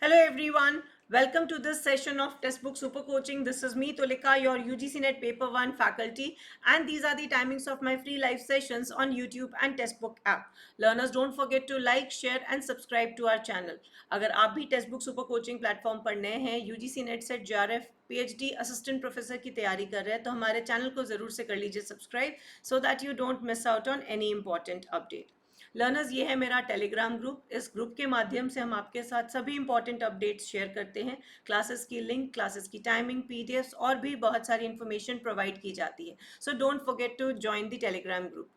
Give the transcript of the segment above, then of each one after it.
Hello everyone, welcome to this session of Textbook Super Coaching. This is me Tulika, your UGC NET Paper 1 faculty, and these are the timings of my free live sessions on YouTube and Textbook app. Learners, don't forget to like, share and subscribe to our channel. अगर आप भी textbook super coaching platform पर नए हैं, UGC net set JRF PhD assistant professor की तैयारी कर रहे हैं, तो हमारे चैनल को जरूर से कर लीजिए subscribe so that you don't miss out on any important update. Learners, ये है मेरा टेलीग्राम ग्रुप। इस ग्रुप के माध्यम से हम आपके साथ सभी इंपॉर्टेंट अपडेट्स शेयर करते हैं। क्लासेस की लिंक, क्लासेस की टाइमिंग, पीडीएफ्स और भी बहुत सारी इंफॉर्मेशन प्रोवाइड की जाती है। So don't forget to join the Telegram group.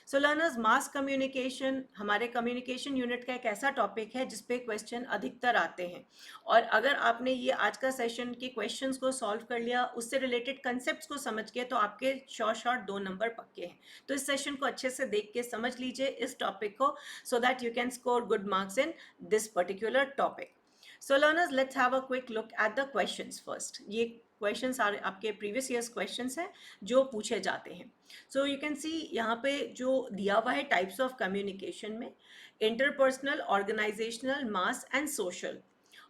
So learners, mass communication हमारे कम्युनिकेशन यूनिट का एक ऐसा टॉपिक है जिसपे क्वेश्चन अधिकतर आते हैं, और अगर आपने ये आज का सेशन के क्वेश्चंस को सॉल्व कर लिया, उससे रिलेटेड कंसेप्ट्स को समझ के, तो आपके शॉर्ट 2 नंबर पक्के हैं। तो इस सेशन को अच्छे से देख के समझ लीजिए इस टॉपिक को, so that you can score good marks in this particular topic. So learners, let's have a quick look at the questions first. ये questions आपके previous years questions हैं जो पूछे जाते हैं। So you can see यहाँ पे जो दिया हुआ है types of communication में interpersonal, organizational, mass and social,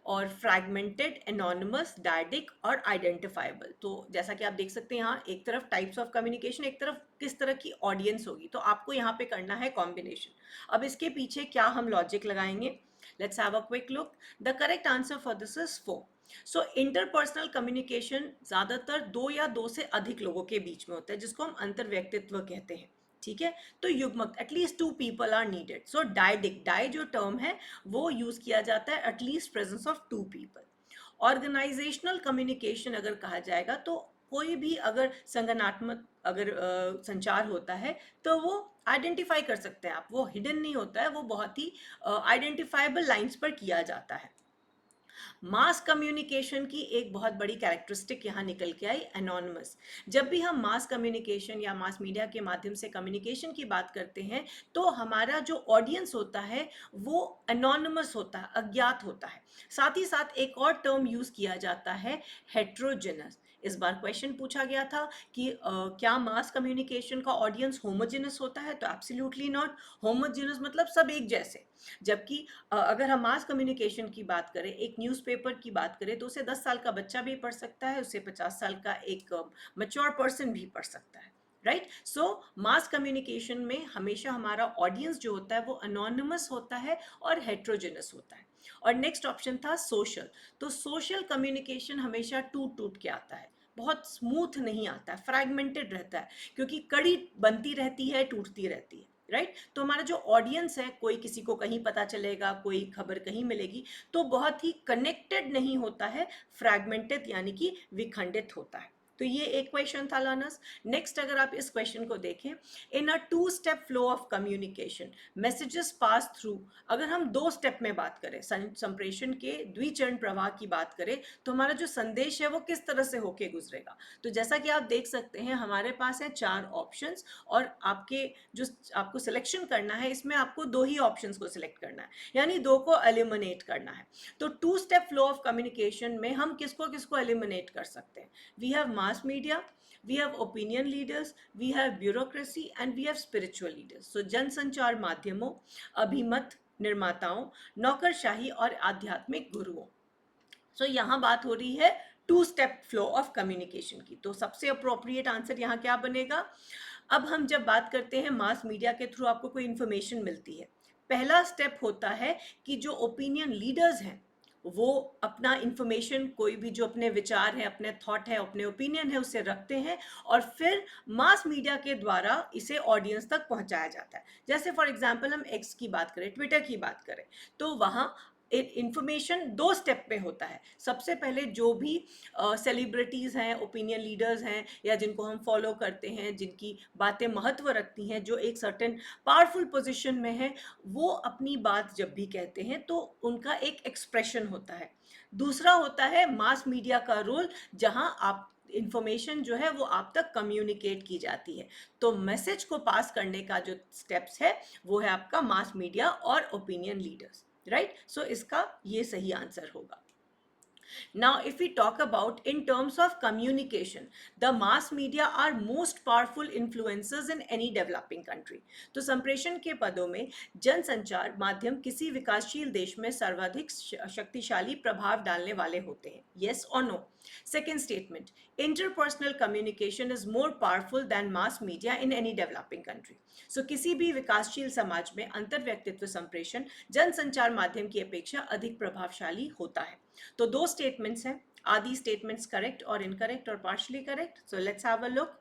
और फ्रैगमेंटेड, एनोनिमस, डायडिक और आइडेंटिफाइबल। तो जैसा कि आप देख सकते हैं यहाँ एक तरफ टाइप्स ऑफ कम्युनिकेशन, एक तरफ किस तरह की ऑडियंस होगी, तो आपको यहाँ पे करना है कॉम्बिनेशन। अब इसके पीछे क्या हम लॉजिक लगाएंगे, let's have a quick look. The correct answer for this is 4। So interpersonal communication ज्यादातर 2 या 2 से अधिक लोगों के बीच में होता है, जिसको हम अंतर्व्यक्तित्व कहते हैं। ठीक है, तो युग्मक at least 2 people are needed. So dyadic, di जो टर्म है वो यूज किया जाता है at least presence of 2 people. Organisational communication अगर कहा जाएगा तो कोई भी अगर संगठनात्मक अगर संचार होता है तो वो आइडेंटिफाई कर सकते हैं आप, वो हिडन नहीं होता है, वो बहुत ही आइडेंटिफाइबल लाइंस पर किया जाता है। मास कम्युनिकेशन की एक बहुत बड़ी कैरेक्टरिस्टिक यहाँ निकल के आई, एनोनिमस। जब भी हम मास कम्युनिकेशन या मास मीडिया के माध्यम से कम्युनिकेशन की बात करते हैं तो हमारा जो ऑडियंस होता है वो एनोनिमस होता है, अज्ञात होता है। साथ ही साथ एक और टर्म यूज किया जाता है, हेट्रोजेनस। इस बार क्वेश्चन पूछा गया था कि क्या मास कम्युनिकेशन का ऑडियंस होमोजेनस होता है, तो एब्सोल्युटली नॉट। होमोजेनस मतलब सब एक जैसे, जबकि अगर हम मास कम्युनिकेशन की बात करें, एक न्यूज़पेपर की बात करें, तो उसे 10 साल का बच्चा भी पढ़ सकता है, उसे 50 साल का एक मैच्योर पर्सन भी पढ़ सकता है, राइट। सो मास कम्युनिकेशन में हमेशा हमारा ऑडियंस जो होता है वो अनोनिमस होता है और हेट्रोजेनस होता है। और नेक्स्ट ऑप्शन था सोशल। तो सोशल कम्युनिकेशन हमेशा टूट टूट के आता है, बहुत स्मूथ नहीं आता है, फ्रैगमेंटेड रहता है, क्योंकि कड़ी बनती रहती है, टूटती रहती है, राइट। तो हमारा जो ऑडियंस है, कोई किसी को कहीं पता चलेगा, कोई खबर कहीं मिलेगी, तो बहुत ही कनेक्टेड नहीं होता है, फ्रैगमेंटेड यानी कि विखंडित होता है। तो ये एक क्वेश्चन था लर्नर्स। नेक्स्ट अगर आप इस क्वेश्चन को देखें, इन अ 2 step flow of communication messages pass through, अगर हम 2 स्टेप में बात करें, संप्रेषण के द्विचरण प्रवाह की बात करें, तो हमारा जो संदेश है वो किस तरह से होके गुजरेगा। तो जैसा कि आप देख सकते हैं हमारे पास है 4 ऑप्शंस, और आपके जो आपको सिलेक्शन करना है इसमें आपको 2 ही ऑप्शंस को सिलेक्ट करना है, यानी 2 को एलिमिनेट करना है। तो 2 स्टेप फ्लो ऑफ कम्युनिकेशन में हम किसको किसको एलिमिनेट कर सकते हैं। We have mass media, we have opinion leaders, we have bureaucracy and we have spiritual leaders. So जनसंचार माध्यमों, अभिमत निर्माताओं, नौकरशाही और आध्यात्मिक गुरुओं। सो यहाँ बात हो रही है 2 स्टेप फ्लो ऑफ कम्युनिकेशन की, तो सबसे अप्रोप्रिएट आंसर यहाँ क्या बनेगा। अब हम जब बात करते हैं मास मीडिया के थ्रू आपको कोई इंफॉर्मेशन मिलती है, पहला स्टेप होता है कि जो ओपिनियन लीडर्स हैं वो अपना इंफॉर्मेशन, कोई भी जो अपने विचार हैं, अपने थॉट है, अपने ओपिनियन है, उसे रखते हैं, और फिर मास मीडिया के द्वारा इसे ऑडियंस तक पहुंचाया जाता है। जैसे फॉर एग्जांपल हम एक्स की बात करें, ट्विटर की बात करें, तो वहाँ इंफॉर्मेशन 2 स्टेप पे होता है। सबसे पहले जो भी सेलिब्रिटीज़ हैं, ओपिनियन लीडर्स हैं, या जिनको हम फॉलो करते हैं, जिनकी बातें महत्व रखती हैं, जो एक सर्टेन पावरफुल पोजीशन में है, वो अपनी बात जब भी कहते हैं तो उनका एक एक्सप्रेशन होता है। दूसरा होता है मास मीडिया का रोल, जहां आप इंफॉर्मेशन जो है वो आप तक कम्युनिकेट की जाती है। तो मैसेज को पास करने का जो स्टेप्स है वो है आपका मास मीडिया और ओपिनियन लीडर्स, राइट। सो इसका ये सही आंसर होगा। Now, if we talk about in terms of communication, the mass media are most powerful influencers in any developing country. तो संप्रेषण के पदों में जनसंचार माध्यम किसी विकासशील देश में सर्वाधिक शक्तिशाली प्रभाव डालने वाले होते हैं. Yes or no? Second statement, interpersonal communication is more powerful than mass media in any developing country. So किसी भी विकासशील समाज में अंतर व्यक्तित्व संप्रेषण जनसंचार माध्यम की अपेक्षा अधिक प्रभावशाली होता है. तो दो स्टेटमेंट्स हैं. Are these statements correct or incorrect or partially correct? So let's have a look.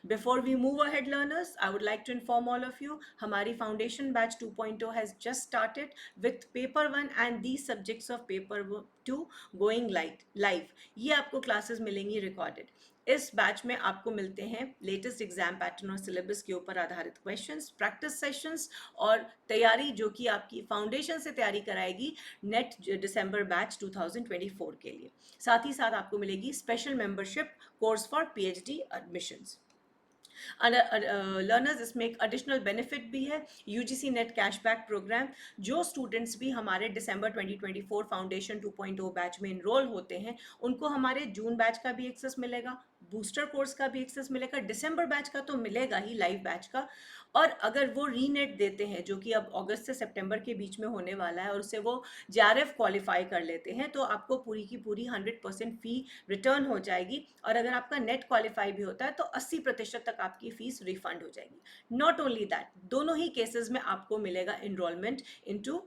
Before we move ahead, learners, I would like to inform all of you, हमारी foundation batch 2.0 has just started with paper 1 and these subjects of paper 2 going live. ये आपको classes मिलेंगी recorded. इस batch में आपको मिलते हैं latest exam pattern और सिलेबस के ऊपर आधारित क्वेश्चंस, प्रैक्टिस सेशंस और तैयारी जो कि आपकी फाउंडेशन से तैयारी कराएगी नेट दिसंबर बैच 2024 के लिए. साथ ही साथ आपको मिलेगी special membership course for PhD admissions. Learners इसमें एक एडिशनल बेनिफिट भी है, यूजीसी नेट कैशबैक प्रोग्राम. जो स्टूडेंट्स भी हमारे दिसंबर 2024 फाउंडेशन 2.0 बैच में इनरोल होते हैं उनको हमारे जून बैच का भी एक्सेस मिलेगा, बूस्टर कोर्स का भी एक्सेस मिलेगा, दिसंबर बैच का तो मिलेगा ही, लाइव बैच का. और अगर वो रीनेट देते हैं जो कि अब अगस्त से सितंबर के बीच में होने वाला है और उससे वो जेआरएफ क्वालिफाई कर लेते हैं तो आपको पूरी की पूरी 100% फी रिटर्न हो जाएगी. और अगर आपका नेट क्वालिफाई भी होता है तो 80% तक आपकी फीस रिफंड हो जाएगी. नॉट ओनली दैट, दोनों ही केसेस में आपको मिलेगा इनरोलमेंट इनटू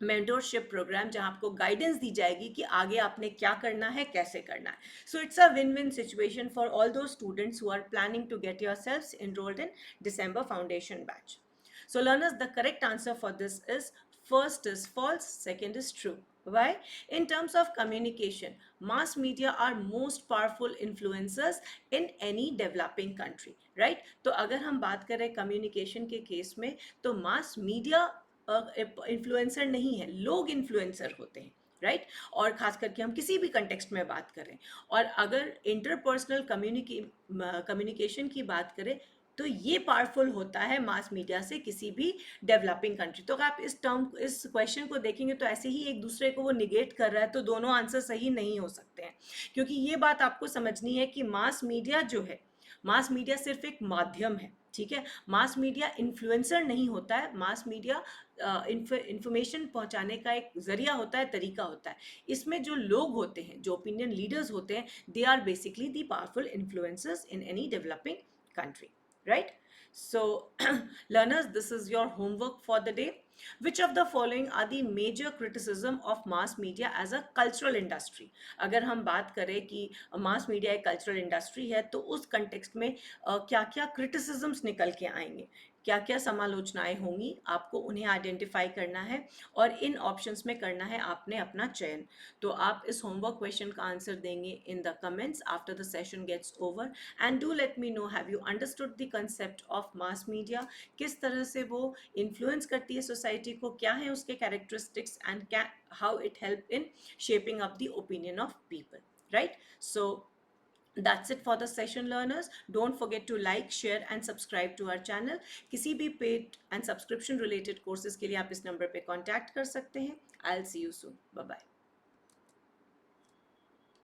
मेंटोरशिप प्रोग्राम जहां आपको गाइडेंस दी जाएगी कि आगे आपने क्या करना है, कैसे करना है. So it's a win win situation for all the students who are planning to get yourselves enrolled in December foundation batch. So learners, the correct answer for this is first is false, second is true. Why? In terms of communication, mass media are most powerful influencers in any developing country, right? तो अगर हम बात करें communication के case में तो mass media influencer नहीं है, लोग इन्फ्लुएंसर होते हैं, राइट? और खास करके हम किसी भी कंटेक्स्ट में बात करें. और अगर इंटरपर्सनल कम्युनिकेशन की बात करें तो ये पावरफुल होता है मास मीडिया से किसी भी डेवलपिंग कंट्री. तो अगर आप इस क्वेश्चन को देखेंगे तो ऐसे ही एक दूसरे को वो निगेट कर रहा है तो दोनों आंसर सही नहीं हो सकते हैं. क्योंकि ये बात आपको समझनी है कि मास मीडिया जो है, मास मीडिया सिर्फ एक माध्यम है, ठीक है? मास मीडिया इन्फ्लुएंसर नहीं होता है. मास मीडिया इंफॉर्मेशन पहुंचाने का एक जरिया होता है, तरीका होता है. इसमें जो लोग होते हैं, जो ओपिनियन लीडर्स होते हैं, they are basically the powerful influencers in any developing country, right? So learners, this is your homework for the day. Which of the following are the major criticism of mass media as a cultural industry? अगर हम बात करें कि mass media एक cultural industry है तो उस context में क्या क्या criticisms निकल के आएंगे, क्या क्या समालोचनाएं होंगी, आपको उन्हें आइडेंटिफाई करना है और इन ऑप्शंस में करना है आपने अपना चयन. तो आप इस होमवर्क क्वेश्चन का आंसर देंगे in the comments after the session gets over. And do let me know, have you understood the concept of mass media, किस तरह से वो इन्फ्लुएंस करती है सोसाइटी को, क्या है उसके characteristics and how it help in shaping up the opinion of people, right? So that's it for the session, learners. Don't forget to like, share and subscribe to our channel. किसी भी paid and subscription related courses के लिए आप इस number पे contact कर सकते हैं. I'll see you soon. Bye bye.